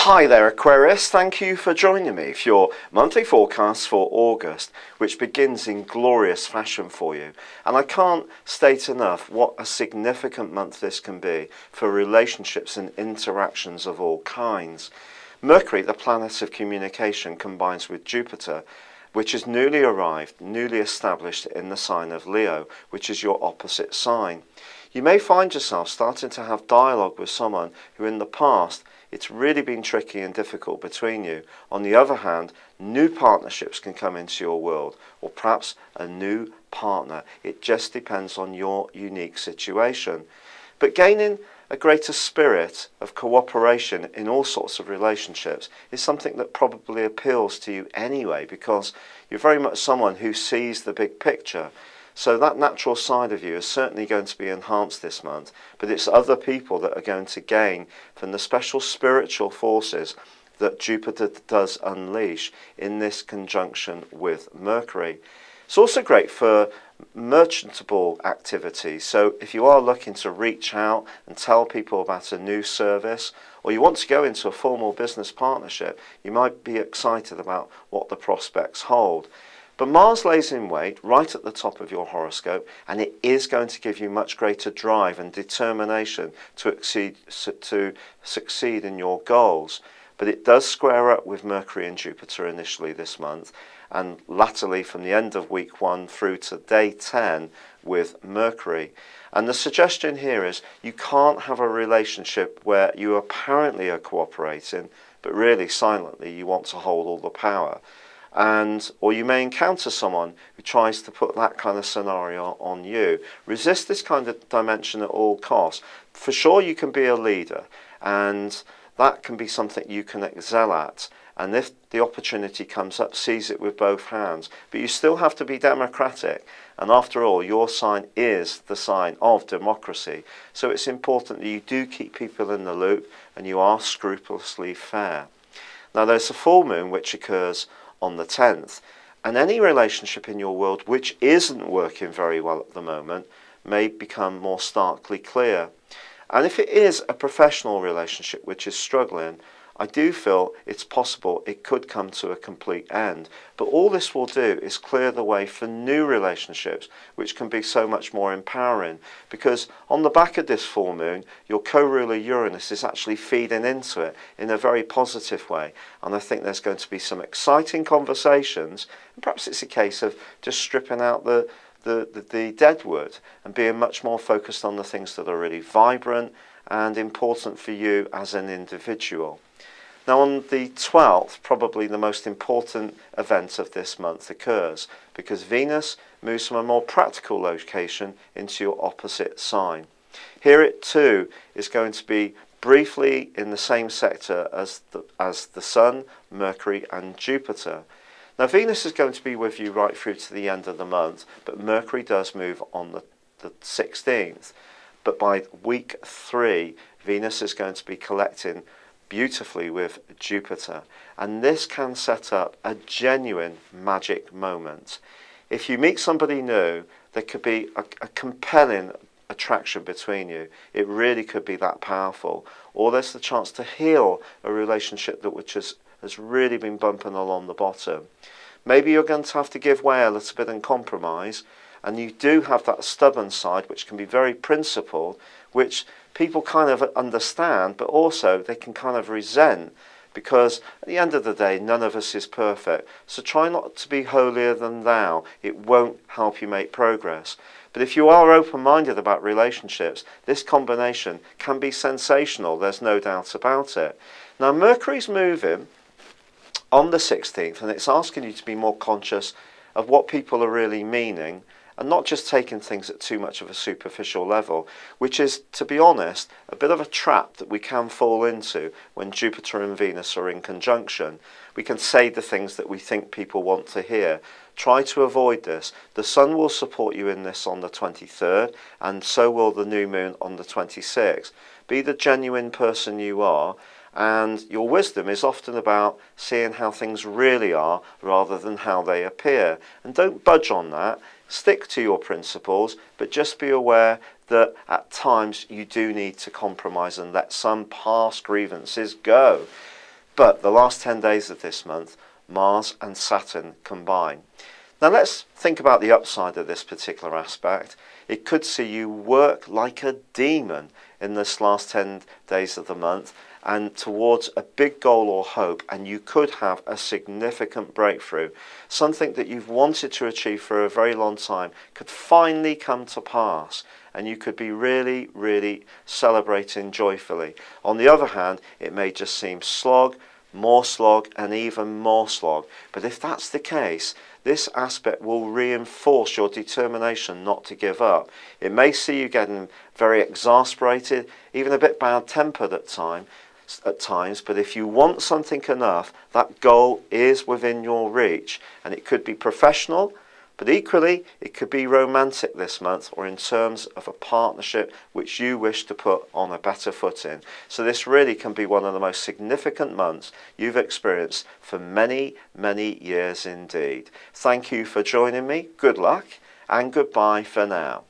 Hi there Aquarius, thank you for joining me for your monthly forecast for August, which begins in glorious fashion for you. And I can't state enough what a significant month this can be for relationships and interactions of all kinds. Mercury, the planet of communication, combines with Jupiter, which is newly arrived, newly established in the sign of Leo, which is your opposite sign. You may find yourself starting to have dialogue with someone who in the past it's really been tricky and difficult between you. On the other hand, new partnerships can come into your world, or perhaps a new partner. It just depends on your unique situation. But gaining a greater spirit of cooperation in all sorts of relationships is something that probably appeals to you anyway, because you're very much someone who sees the big picture. So that natural side of you is certainly going to be enhanced this month, but it's other people that are going to gain from the special spiritual forces that Jupiter does unleash in this conjunction with Mercury. It's also great for merchantable activities. So if you are looking to reach out and tell people about a new service, or you want to go into a formal business partnership, you might be excited about what the prospects hold. But Mars lays in wait right at the top of your horoscope, and it is going to give you much greater drive and determination to succeed in your goals. But it does square up with Mercury and Jupiter initially this month, and latterly from the end of week 1 through to day 10 with Mercury. And the suggestion here is you can't have a relationship where you apparently are cooperating, but really silently you want to hold all the power. Or you may encounter someone who tries to put that kind of scenario on you. Resist this kind of dimension at all costs. For sure you can be a leader, and that can be something you can excel at. And if the opportunity comes up, seize it with both hands. But you still have to be democratic. And after all, your sign is the sign of democracy. So it's important that you do keep people in the loop and you are scrupulously fair. Now there's a full moon which occurs on the 10th, and any relationship in your world which isn't working very well at the moment may become more starkly clear. And if it is a professional relationship which is struggling, I do feel it's possible it could come to a complete end. But all this will do is clear the way for new relationships, which can be so much more empowering. Because on the back of this full moon, your co-ruler Uranus is actually feeding into it in a very positive way. And I think there's going to be some exciting conversations. And perhaps it's a case of just stripping out the dead wood and being much more focused on the things that are really vibrant and important for you as an individual. Now on the 12th, probably the most important event of this month occurs, because Venus moves from a more practical location into your opposite sign. Here it too is going to be briefly in the same sector as the Sun, Mercury and Jupiter. Now Venus is going to be with you right through to the end of the month, but Mercury does move on the 16th. But by week 3, Venus is going to be collecting beautifully with Jupiter, and this can set up a genuine magic moment. If you meet somebody new, there could be a compelling attraction between you. It really could be that powerful. Or there's the chance to heal a relationship which has really been bumping along the bottom. Maybe you're going to have to give way a little bit and compromise, and you do have that stubborn side which can be very principled, which people kind of understand, but also they can kind of resent, because at the end of the day, none of us is perfect. So try not to be holier than thou. It won't help you make progress. But if you are open-minded about relationships, this combination can be sensational. There's no doubt about it. Now, Mercury's moving on the 16th, and it's asking you to be more conscious of what people are really meaning, and not just taking things at too much of a superficial level, which is, to be honest, a bit of a trap that we can fall into when Jupiter and Venus are in conjunction. We can say the things that we think people want to hear. Try to avoid this. The Sun will support you in this on the 23rd, and so will the new moon on the 26th. Be the genuine person you are, and your wisdom is often about seeing how things really are rather than how they appear. And don't budge on that. Stick to your principles, but just be aware that at times you do need to compromise and let some past grievances go. But the last 10 days of this month, Mars and Saturn combine. Now let's think about the upside of this particular aspect. It could see you work like a demon in this last 10 days of the month and towards a big goal or hope, and you could have a significant breakthrough. Something that you've wanted to achieve for a very long time could finally come to pass, and you could be really, really celebrating joyfully. On the other hand, it may just seem slog, and even more slog. But if that's the case, this aspect will reinforce your determination not to give up. It may see you getting very exasperated, even a bit bad-tempered at times, but if you want something enough, that goal is within your reach. And it could be professional, but equally it could be romantic this month, or in terms of a partnership which you wish to put on a better footing. So this really can be one of the most significant months you've experienced for many, many years indeed. Thank you for joining me. Good luck and goodbye for now.